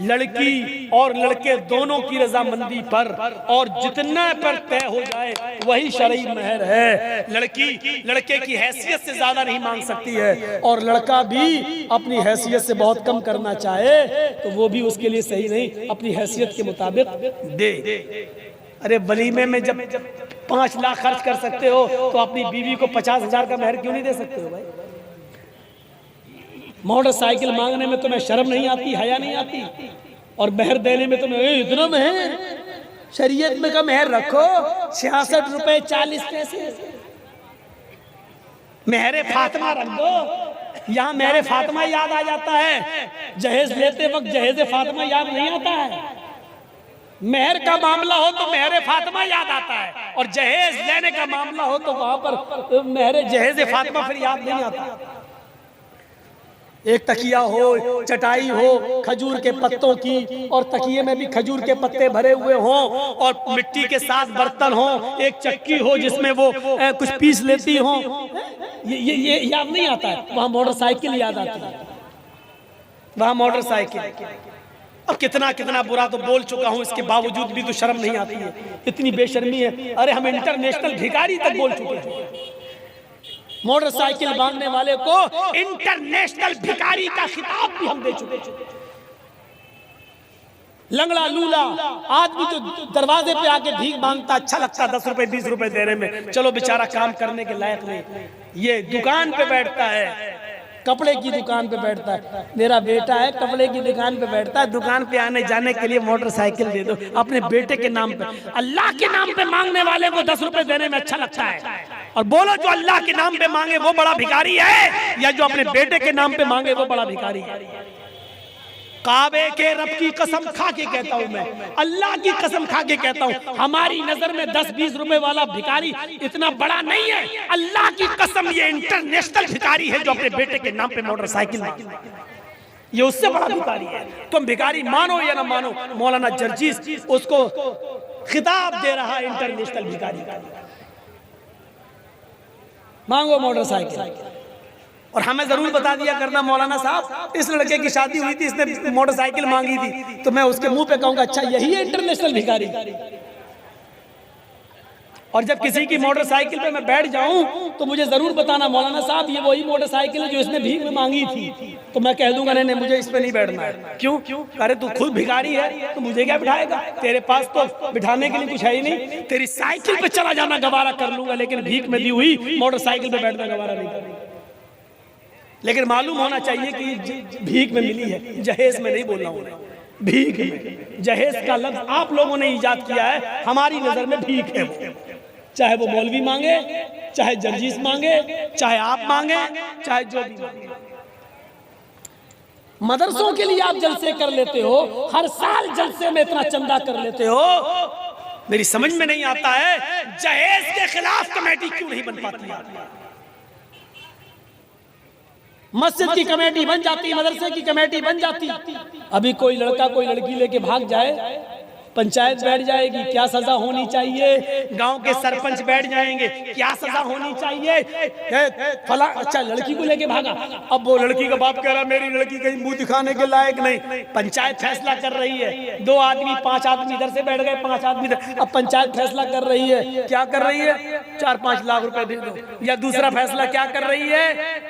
लड़की और लड़के दोनों की रजामंदी पर, और जितना पर तय हो जाए वही शरई महर है। लड़की लड़के की हैसियत से ज्यादा नहीं मांग सकती है, और लड़का भी अपनी हैसियत से बहुत कम करना चाहे तो वो भी उसके लिए सही नहीं, अपनी हैसियत के मुताबिक दे। अरे वलीमे में जब 5 लाख खर्च कर सकते हो तो अपनी बीवी को 50,000 का महर क्यों नहीं दे सकते हो भाई? मोटरसाइकिल मांगने में तुम्हें शर्म नहीं आती, हया नहीं आती, और महर देने में तुम्हें इतना महर, शरीयत में का महर रखो 66 रुपए 40 पैसे, महरे फातिमा रख दो। यहाँ महरे फातिमा याद आ जाता है, जहेज लेते वक्त जहेज फातिमा याद नहीं आता है। महर का मामला हो तो महरे फातिमा याद आता है, और जहेज लेने का मामला हो तो वहां पर महरे जहेज फातिमा फिर याद नहीं आता। एक तकिया हो, चटाई हो खजूर के पत्तों की, और तकिए में भी खजूर के पत्ते भरे हुए हों, और मिट्टी के साथ बर्तन हो, एक चक्की हो जिसमें वो कुछ पीस लेती हो, ये याद नहीं आता है। वहां मोटरसाइकिल याद आती है, वहां मोटरसाइकिल। अब कितना कितना बुरा तो बोल चुका हूं, इसके बावजूद भी तो शर्म नहीं आती है, इतनी बेशर्मी है। अरे हम इंटरनेशनल भिखारी तक बोल चुके हैं। मोटरसाइकिल मांगने वाले को इंटरनेशनल भिखारी का खिताब भी हम दे चुके हैं। लंगड़ा लूला आदमी जो दरवाजे पे आके भीख मांगता, अच्छा लगता 10 रुपए 20 रुपए देने में, चलो बेचारा काम करने के लायक नहीं। ये दुकान पे बैठता है, कपड़े की दुकान पे बैठता है, मेरा बेटा है कपड़े की दुकान पे बैठता है, दुकान पे आने जाने के लिए मोटरसाइकिल दे दो अपने बेटे के नाम पे। अल्लाह के नाम पे मांगने वाले को 10 रुपए देने में अच्छा लगता है, और बोलो जो अल्लाह के नाम पे मांगे वो बड़ा भिखारी है, या जो अपने बेटे के नाम पे मांगे वो बड़ा भिखारी है। काबे के रब की कसम खा के कहता हूं, मैं अल्लाह की कसम खा के कहता हूं, हमारी नजर में 10-20 रुपए वाला भिखारी इतना बड़ा नहीं है। अल्लाह की कसम ये इंटरनेशनल भिखारी है जो अपने बेटे के नाम पे मोटरसाइकिल मांगता है, ये उससे बड़ा भिखारी है। तुम भिखारी मानो या ना मानो, मौलाना जर्जीस उसको खिताब दे रहा है इंटरनेशनल भिखारी का। मांगो मोटरसाइकिल। और हमें जरूर बता दिया करना मौलाना साहब, इस लड़के की शादी हुई थी, इसने मोटरसाइकिल मांगी थी, तो मैं उसके मुंह पे कहूंगा अच्छा यही है इंटरनेशनल भिखारी। और जब किसी की मोटरसाइकिल पे मैं बैठ जाऊं तो मुझे जरूर बताना मौलाना साहब ये वही मोटरसाइकिल है जो इसने भीख में मांगी थी, तो मैं कह दूंगा नहीं मुझे इस पे नहीं बैठना है। क्यों? अरे तू खुद भिखारी है तो मुझे क्या बिठाएगा, तेरे पास तो बिठाने के लिए कुछ है ही नहीं। तेरी साइकिल पे चला जाना गवारा कर लूंगा, लेकिन भीख में दी हुई मोटरसाइकिल पे बैठना गवारा नहीं करूंगा। लेकिन मालूम होना चाहिए कि भीख में मिली है, जहेज में नहीं बोल रहा हूं, भीख में। जहेज का लफ्ज आप लोगों ने इजाद किया है, हमारी नजर में भीख है वो। चाहे वो मौलवी मांगे, चाहे जर्जीस मांगे, चाहे आप मांगे, चाहे जो भी मांगे। मदरसों के लिए आप जलसे कर लेते हो, हर साल जलसे में इतना चंदा कर लेते हो, मेरी समझ में नहीं आता है जहेज के खिलाफ कमेटी क्यों नहीं बन पाती है। मस्जिद की कमेटी बन जाती, मदरसे की कमेटी बन जाती, अभी कोई लड़का कोई लड़की लेके भाग जाए पंचायत बैठ जाएगी, क्या सजा होनी चाहिए, गांव के सरपंच बैठ जाएंगे, क्या सजा होनी चाहिए, फला अच्छा लड़की को लेके भागा, अब वो लड़की का बाप कह रहा मेरी लड़की कहीं मुंह दिखाने के लायक नहीं, पंचायत फैसला कर रही है, 2 आदमी 5 आदमी इधर से बैठ गए, 5 आदमी इधर, अब पंचायत फैसला कर रही है, क्या कर रही है 4-5 लाख रुपए दे दो, या दूसरा फैसला क्या कर रही है,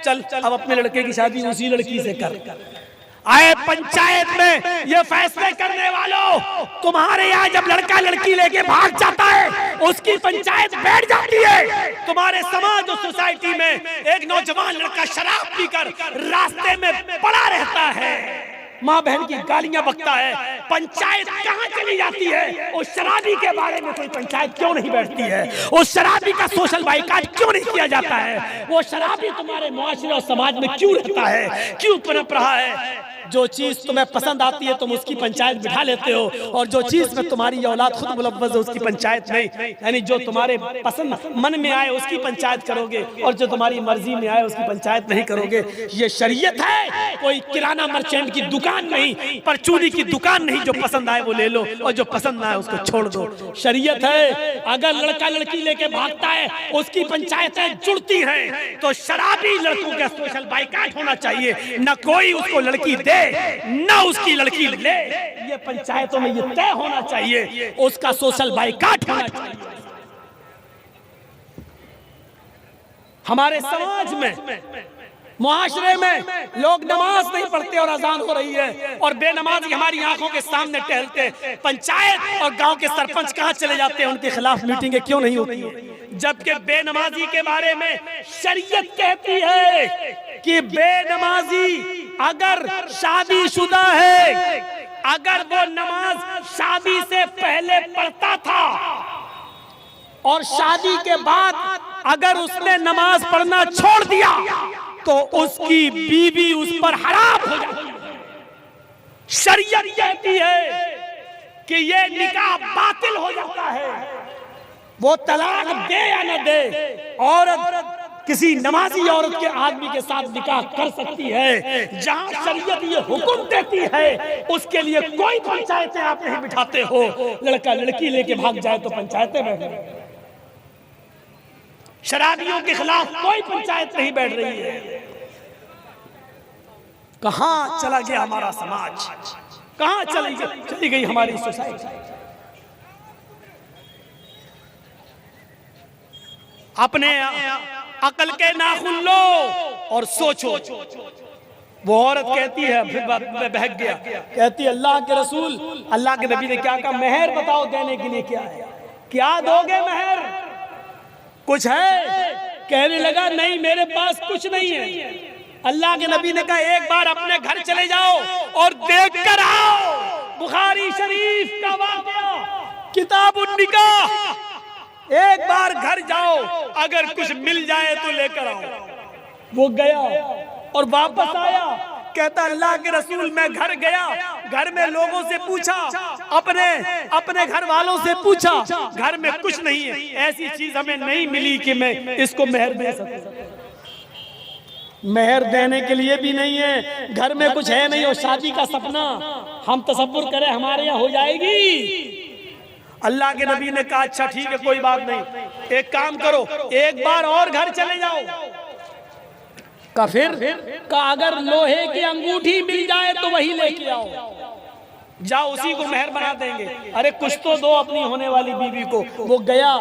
चल अब अपने लड़के की शादी उसी लड़की से कर। आए पंचायत में ये फैसले करने वालों, तुम्हारे यहाँ जब लड़का लड़की लेके भाग जाता है उसकी पंचायत बैठ जाती है, तुम्हारे समाज और सोसाइटी में एक नौजवान लड़का शराब पीकर रास्ते में पड़ा रहता है, माँ बहन की गालियां बकता है, पंचायत कहाँ चली जाती है? उस शराबी के बारे में कोई पंचायत क्यों नहीं बैठती है? उस शराबी का सोशल बाइकाट क्यों नहीं किया जाता है? वो शराबी तुम्हारे मुआशरे और समाज में क्यों रहता है, क्यों पनप रहा है? जो चीज तुम्हें पसंद आती है तुम उसकी पंचायत बिठा लेते हो, और जो चीज में तुम्हारी औलाद खुद मुलव्वज़ है उसकी पंचायत नहीं, यानी जो तुम्हारे पसंद मन में आए उसकी पंचायत करोगे और जो तुम्हारी मर्जी में आए उसकी पंचायत नहीं करोगे। ये शरीयत है, कोई किराना मर्चेंट की दुकान नहीं, परचूनी की दुकान नहीं, जो पसंद आए वो ले लो और जो पसंद ना आए उसको छोड़ दो। शरीयत है, अगर लड़का लड़की लेके भागता है उसकी पंचायतें जुड़ती हैं, तो शराबी लड़कों का सोशल बाइकाट होना चाहिए, न कोई उसको लड़की दे दे ना उसकी लड़की ले, ये पंचायतों में ये तय होना चाहिए, उसका सोशल बाइकाट होना चाहिए। हमारे समाज में, मुआशरे में लोग नमाज नहीं पढ़ते और अजान हो रही है और बेनमाजी हमारी आंखों के सामने टहलते, पंचायत और गांव के सरपंच कहां चले जाते हैं, उनके खिलाफ मीटिंगें क्यों नहीं होती है? जबकि बेनमाजी के बारे में शरीयत कहती है कि बेनमाजी अगर शादीशुदा है, अगर वो नमाज शादी से पहले पढ़ता था और शादी के बाद अगर उसने नमाज पढ़ना छोड़ दिया तो उसकी बीवी उस पर हराम हो जाती है। शरीयत कहती है कि ये निकाह बातिल हो जाता है, वो तलाक दे या न दे, औरत किसी नमाजी औरत के आदमी के साथ निकाह कर सकती है। जहां शरीयत ये हुक्म देती है उसके लिए कोई पंचायतें आप नहीं बिठाते हो। लड़का लड़की लेके भाग जाए तो पंचायतें बैठ, शराबियों के खिलाफ कोई पंचायत नहीं बैठ रही है। कहां चला गया हमारा समाज, कहां चली गई हमारी सोसाइटी? अपने अकल के नाखून लो और सोचो। वो औरत कहती है, फिर बहक गया, कहती है अल्लाह के रसूल, अल्लाह के नबी ने क्या कहा? मेहर बताओ देने के लिए क्या है, क्या दोगे मेहर? कुछ है? कहने लगा नहीं मेरे पास कुछ नहीं है। अल्लाह के नबी ने कहा एक बार अपने घर चले जाओ और देख कर आओ। बुखारी शरीफ का वाक़या, किताबुन निकाह, एक बार घर जाओ, अगर कुछ मिल जाए तो लेकर आओ। वो गया और वापस आया, कहता अल्लाह के रसूल मैं घर गया, घर में लोगों से पूछा, अपने घर वालों से पूछा, घर में कुछ नहीं है, ऐसी चीज हमें नहीं मिली कि मैं इसको मेहर दे सकूं। मेहर देने के लिए भी नहीं है, घर में कुछ है नहीं और शादी का सपना हम तसव्वुर करें हमारे यहाँ हो जाएगी। अल्लाह के नबी ने कहा अच्छा ठीक है कोई बात नहीं, एक काम करो एक बार और घर चले जाओ। का फिर का अगर लोहे की अंगूठी मिल जाए तो वही लेके आओ, जाओ उसी को मेहर बना देंगे। अरे कुछ तो दो अपनी होने वाली बीवी को। वो गया,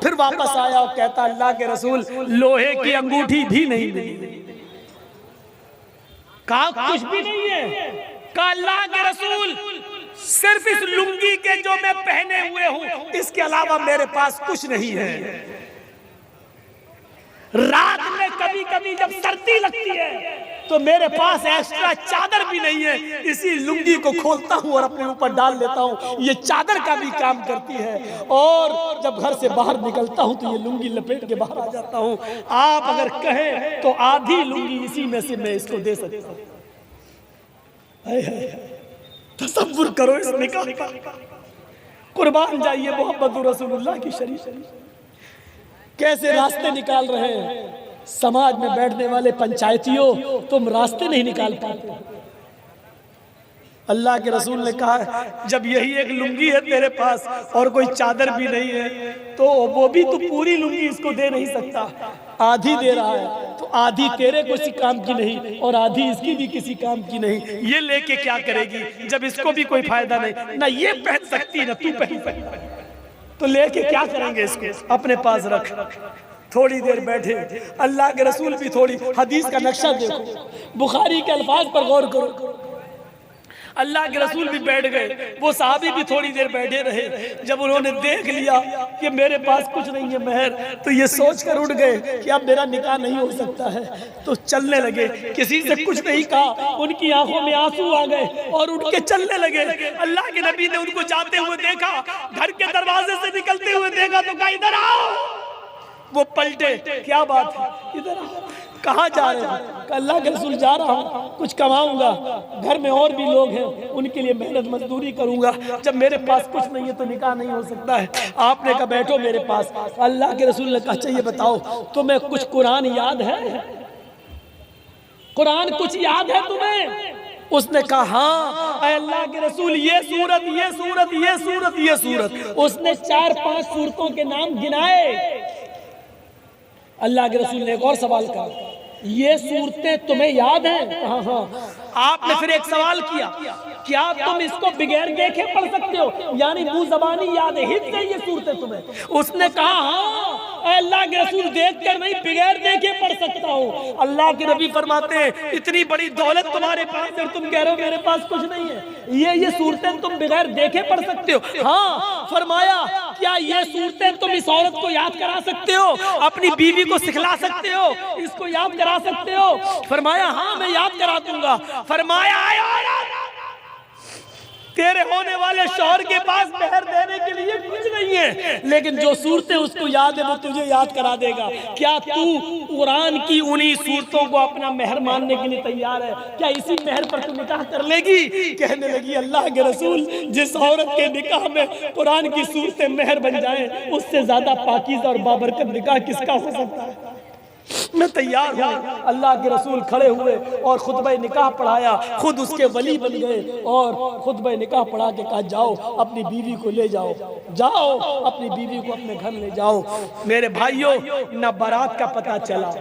फिर वापस आया और कहता अल्लाह के रसूल लोहे की अंगूठी भी नहीं मिली। कहा कुछ भी नहीं है। कहा अल्लाह के रसूल सिर्फ इस लुंगी के जो मैं पहने हुए हूं इसके अलावा मेरे पास कुछ नहीं है। रात में कभी कभी जब सर्दी लगती है तो मेरे पास एक्स्ट्रा चादर भी नहीं है, इसी लुंगी को खोलता हूं और अपने ऊपर डाल लेता हूं, ये चादर का भी काम करती है। और जब घर से बाहर निकलता हूं तो ये लुंगी लपेट के बाहर आ जाता हूं। आप अगर कहें तो आधी लुंगी इसी में से मैं इसको दे सकता हूं। तसव्वुर करो इस निकाह का। कुर्बान जाइए मोहम्मद रसूलुल्लाह की शरीयत कैसे रास्ते निकाल रहे हैं। समाज में बैठने वाले पंचायतियों तुम रास्ते नहीं निकाल पाते। अल्लाह के रसूल ने कहा जब यही एक लुंगी है तेरे पास और कोई चादर भी नहीं है तो वो भी तू पूरी लुंगी इसको दे नहीं सकता, आधी दे रहा है तो आधी तेरे किसी काम की नहीं और आधी इसकी भी किसी काम की नहीं। ये लेके क्या करेगी जब इसको भी कोई फायदा नहीं, ना ये पहन सकती ना तू पहन, तो लेके क्या करेंगे इसको? अपने पास रख। थोड़ी देर बैठे, अल्लाह के रसूल भी थोड़ी हदीस का नक्शा देखो, बुखारी के अल्फाज पर गौर करो। अल्लाह के रसूल भी बैठ गए, वो साहबी भी थोड़ी देर बैठे रहे। जब उन्होंने देख लिया कि मेरे पास कुछ नहीं है मेहर, तो ये सोच कर उठ गए कि अब मेरा निकाह नहीं हो सकता है, तो चलने लगे। किसी से कुछ नहीं कहा, उनकी आंखों में आंसू आ गए और उठ के चलने लगे। अल्लाह के नबी ने उनको जाते हुए देखा, घर के दरवाजे से निकलते हुए देखा तो कहा इधर आओ। वो पलटे, क्या बात है, इधर आओ। कहाँ जा रहे हैं? अल्लाह के रसूल जा रहा हूँ, कुछ कमाऊंगा, घर में और भी लोग हैं उनके लिए मेहनत मजदूरी करूंगा, जब मेरे पास कुछ नहीं है तो निकाह नहीं हो सकता है। आपने कहा बैठो मेरे पास। अल्लाह के रसूल ने कहा चाहिए बताओ तुम्हें कुछ कुरान याद है? कुरान कुछ याद है तुम्हें? उसने कहा हाँ अल्लाह के रसूल ये सूरत ये सूरत ये सूरत ये सूरत। उसने 4-5 सूरतों के नाम गिनाए। अल्लाह के रसूल ने एक और सवाल कहा ये सूरतें तुम्हें याद हैं? हाँ हाँ। आपने फिर एक सवाल किया, क्या तुम इसको बगैर देखे पढ़ सकते हो, यानी मुंह जबानी याद है हित नहीं ये सूरतें तुम्हें? उसने कहा हाँ अल्लाह के रसूल देखकर नहीं बगैर देखे पढ़ सकता हूँ। अल्लाह के नबी फरमाते हैं इतनी बड़ी दौलत तुम्हारे पास है और तुम कह रहे हो मेरे पास कुछ नहीं है, ये सूरतें तुम बगैर देखे पढ़ सकते हो? हाँ। फरमाया क्या ये सूरतें तुम इस औरत को याद करा सकते हो, अपनी बीवी को सिखला सकते हो, इसको याद करा सकते हो? फरमाया हाँ मैं याद करा दूंगा। फरमाया तेरे होने वाले शौहर के पास मेहर देने के लिए कुछ नहीं है, लेकिन जो सूरतें उसको याद है वो तुझे याद करा देगा। क्या तू कुरान की उन्हीं सूरतों को अपना मेहर मानने के लिए तैयार है? क्या इसी मेहर पर तू निकाह कर लेगी? कहने लगी अल्लाह के रसूल जिस औरत के निकाह में कुरान की सूरतें मेहर बन जाए उससे ज्यादा पाकीज़ा और बाबरकत निकाह किसका हो सकता है? मैं तैयार हूँ। अल्लाह के रसूल खड़े हुए और खुतबा निकाह पढ़ाया, खुद उसके वली बन गए और खुतबा निकाह पढ़ा के कहा जाओ अपनी बीवी को ले जाओ, जाओ अपनी बीवी को अपने घर ले जाओ। मेरे भाइयों न बारात का पता चला,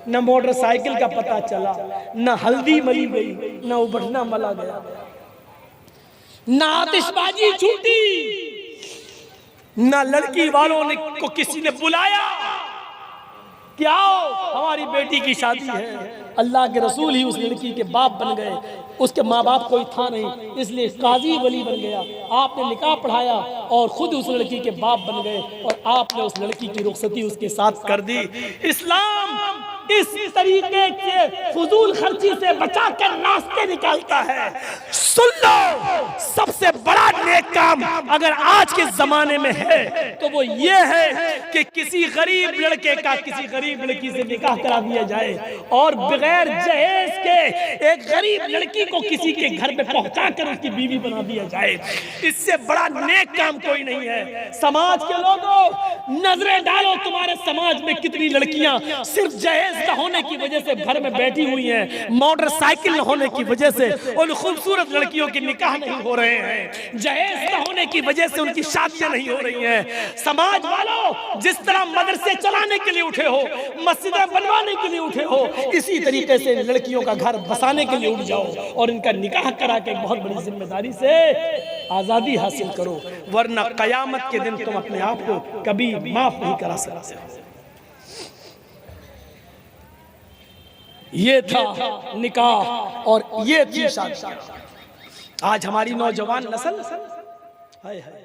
न मोटरसाइकिल का पता चला, न हल्दी मली गई, न उबटना मला गया, न आतिशबाजी छूटी, न लड़की वालों ने को किसी ने बुलाया क्या हमारी बेटी की शादी है। अल्लाह के रसूल ही उस लड़की के बाप बन गए, उसके माँ बाप कोई था नहीं, इसलिए काजी वली बन गया। आपने निकाह पढ़ाया और खुद उस लड़की के बाप बन गए और आपने उस लड़की की रुखसती उसके साथ कर दी। इस्लाम इस तरीके से फजूल खर्ची से बचाकर रास्ते निकालता है। सुन लो, सबसे बड़ा नेक काम अगर आज के जमाने में है तो वो ये है कि किसी गरीब लड़के का किसी गरीब लड़की से निकाह करा दिया जाए और बगैर जहेज के एक गरीब लड़की को किसी के घर में पहुंचाकर उसकी बीवी बना दिया जाए। इससे बड़ा नेक काम कोई नहीं है। समाज के लोगों नजरें डालो, तुम्हारे समाज में कितनी लड़कियां सिर्फ जहेज न होने की वजह से घर में बैठी हुई हैं, मोटरसाइकिल न होने की वजह से उन खूबसूरत लड़कियों के निकाह नहीं हो रहे हैं, जहेज न होने की वजह से उनकी शादियां नहीं हो रही हैं। समाज वालों जिस तरह मदरसे चलाने के लिए उठे हो, मस्जिदें बनवाने के लिए उठे हो, इसी तरीके से लड़कियों का घर बसाने के लिए उठ जाओ और इनका निकाह करा के बहुत बड़ी जिम्मेदारी से आजादी हासिल करो, वरना कयामत के दिन तुम अपने आप को कभी माफ नहीं करा सकते। ये था निकाह और ये थी शादी। आज हमारी नौजवान नस्ल हाय हाय